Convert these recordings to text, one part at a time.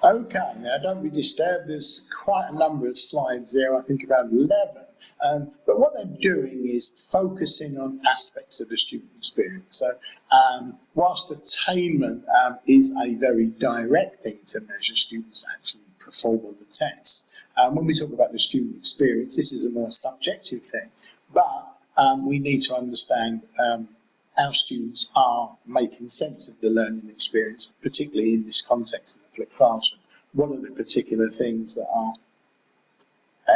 Okay, now don't be disturbed, there's quite a number of slides there, I think about 11. But what they're doing is focusing on aspects of the student experience. So whilst attainment is a very direct thing to measure, students actually perform on the test. When we talk about the student experience, this is a more subjective thing, but we need to understand our students are making sense of the learning experience, particularly in this context of the flipped classroom. What are the particular things that are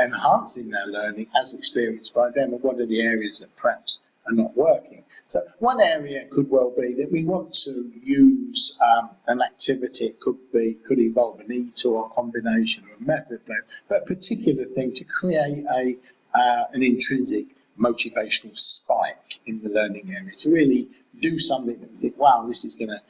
enhancing their learning as experienced by them, and what are the areas that perhaps are not working? So one area could well be that we want to use an activity. It could involve an EAT or a combination or a method plan, but a particular thing to create an intrinsic motivational spike in the learning area, to really do something that we think, wow, this is going to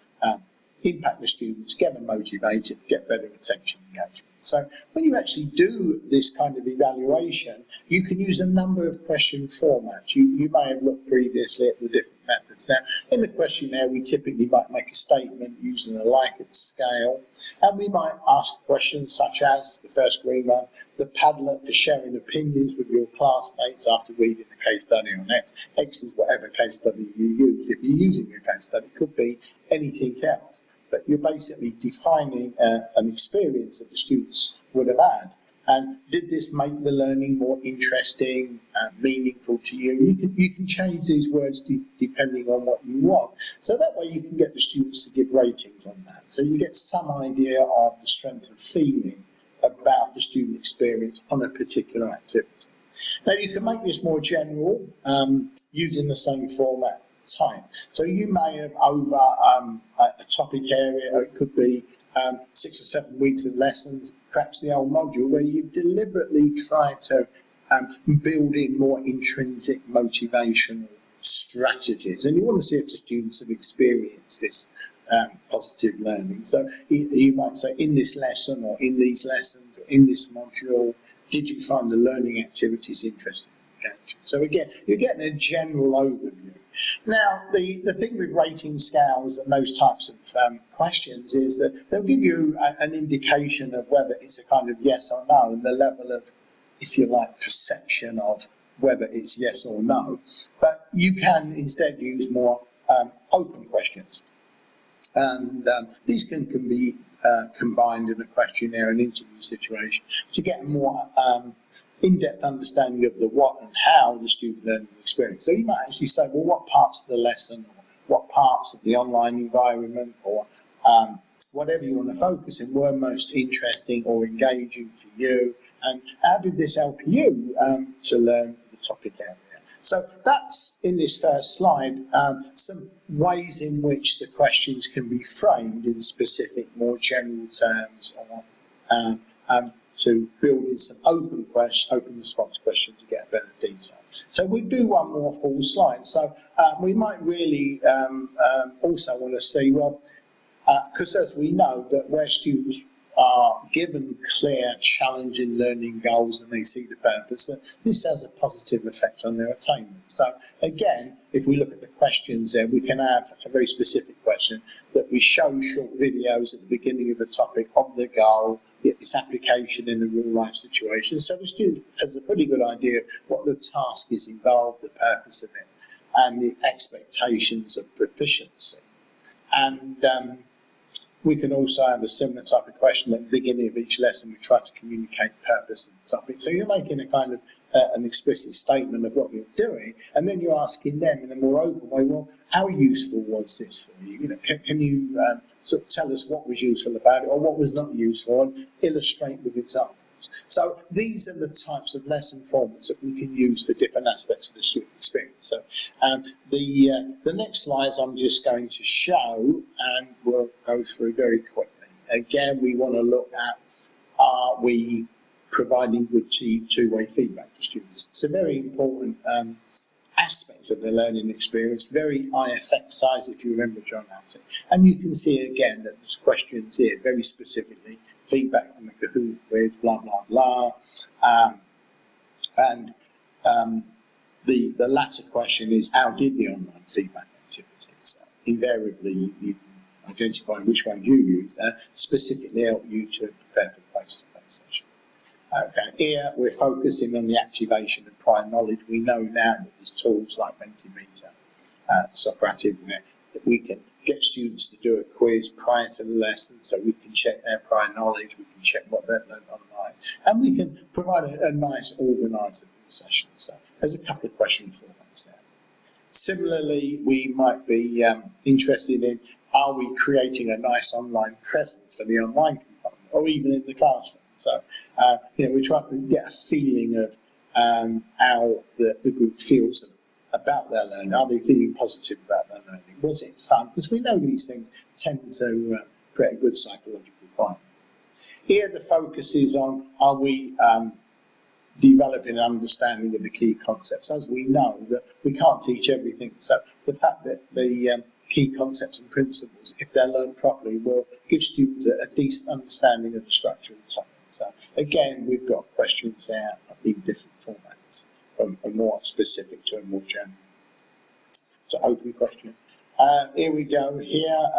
impact the students, get them motivated, get better attention engagement. So when you actually do this kind of evaluation, you can use a number of question formats. You may have looked previously at the different methods. Now, in the questionnaire, we typically might make a statement using a Likert scale, and we might ask questions such as, the first green one, the Padlet for sharing opinions with your classmates after reading the case study on X. X is whatever case study you use. If you're using a case study, it could be anything else. But you're basically defining an experience that the students would have had. And did this make the learning more interesting, meaningful to you? You can change these words depending on what you want. So that way you can get the students to give ratings on that. So you get some idea of the strength of feeling about the student experience on a particular activity. Now you can make this more general using the same format type. So you may have over a topic area, or it could be 6 or 7 weeks of lessons, perhaps the whole module, where you deliberately try to build in more intrinsic motivational strategies, and you want to see if the students have experienced this positive learning. So you might say, in this lesson, or in these lessons, or in this module, did you find the learning activities interesting and engaging? So again, you're getting a general overview. Now, the thing with rating scales and those types of questions is that they'll give you an indication of whether it's a kind of yes or no, and the level of, if you like, perception of whether it's yes or no. But you can instead use more open questions. And these can be combined in a questionnaire and interview situation to get a more in-depth understanding of the what and how the student learning experience. So you might actually say, well, what parts of the lesson, or what parts of the online environment, or whatever you want to focus in, were most interesting or engaging to you, and how did this help you to learn the topic area? So that's, in this first slide, some ways in which the questions can be framed in specific, more general terms, or to build in some open response questions to get a better detail. So we do one more full slide. So we might really also want to see, well, because as we know that where students are given clear, challenging learning goals and they see the purpose, this has a positive effect on their attainment. So again, if we look at the questions there, we can have a very specific question that we show short videos at the beginning of the topic of the goal, its application in a real life situation. So the student has a pretty good idea what the task is involved, the purpose of it, and the expectations of proficiency. And we can also have a similar type of question at the beginning of each lesson. We try to communicate purpose of the topic. So you're making a kind of an explicit statement of what you're doing, and then you're asking them in a more open way, well, how useful was this for you? You know, can you sort of tell us what was useful about it, or what was not useful, and illustrate with examples. So these are the types of lesson formats that we can use for different aspects of the student experience. So the next slides I'm just going to show, and we'll go through very quickly. Again, we want to look at, are we providing good two-way feedback to students? It's a very important aspects of the learning experience, very high effect size, if you remember John Hatton. And you can see again that there's questions here, very specifically, feedback from the Kahoot quiz, blah, blah, blah. The latter question is, how did the online feedback activities? Invariably, you identify which ones you use there, specifically help you to prepare for the face-to-face session. Okay, here we're focusing on the activation of prior knowledge. We know now that there's tools like Mentimeter, Socrative, that we can get students to do a quiz prior to the lesson, so we can check their prior knowledge, we can check what they've learned online, and we can provide a nice organiser for the session. So there's a couple of question formats there. Similarly, we might be interested in, are we creating a nice online presence for the online component, or even in the classroom? So, we're trying to get a feeling of how the group feels about their learning. Are they feeling positive about their learning? Was it fun? Because we know these things tend to create a good psychological climate. Here the focus is on, are we developing an understanding of the key concepts? As we know that we can't teach everything, so the fact that the key concepts and principles, if they're learned properly, will give students a decent understanding of the structure of the topic. So again, we've got questions there in different formats, from a more specific to a more general. So open question. Here we go. Here,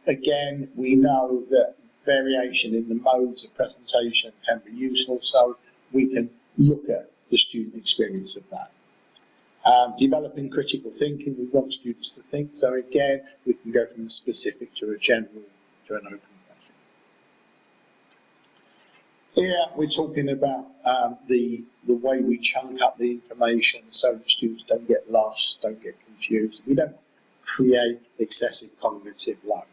again, we know that variation in the modes of presentation can be useful, so we can look at the student experience of that. Developing critical thinking, we want students to think, so again, we can go from a specific to a general to an open question. Here we're talking about the way we chunk up the information so that students don't get lost, don't get confused. We don't create excessive cognitive load.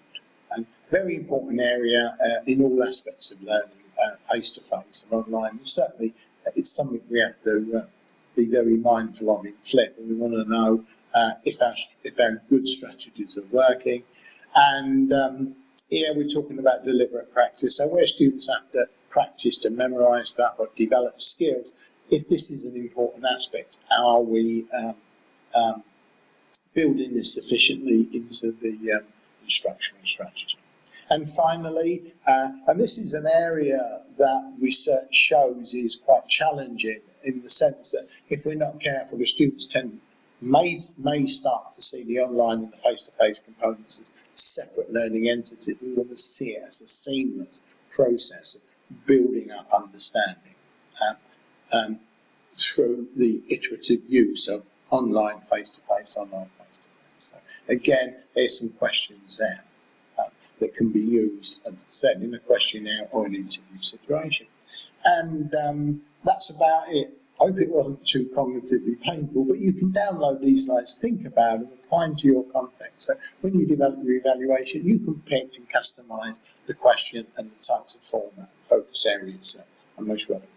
And very important area in all aspects of learning, face-to-face and online. And certainly it's something we have to be very mindful of in FLIP, and we want to know if our good strategies are working. And here we're talking about deliberate practice. So where students have to practice to memorise stuff or develop skills, if this is an important aspect, how are we building this sufficiently into the instructional strategy? And finally, and this is an area that research shows is quite challenging, in the sense that if we're not careful, the students may start to see the online and the face-to-face components as separate learning entities. We want to see it as a seamless process of building up understanding through the iterative use of online face-to-face, online face-to-face. So again, there's some questions there that can be used, as I said, in a questionnaire or an interview situation. And that's about it. I hope it wasn't too cognitively painful, but you can download these slides, think about them, apply them to your context. So when you develop your evaluation, you can pick and customise the question and the types of format, focus areas are most relevant.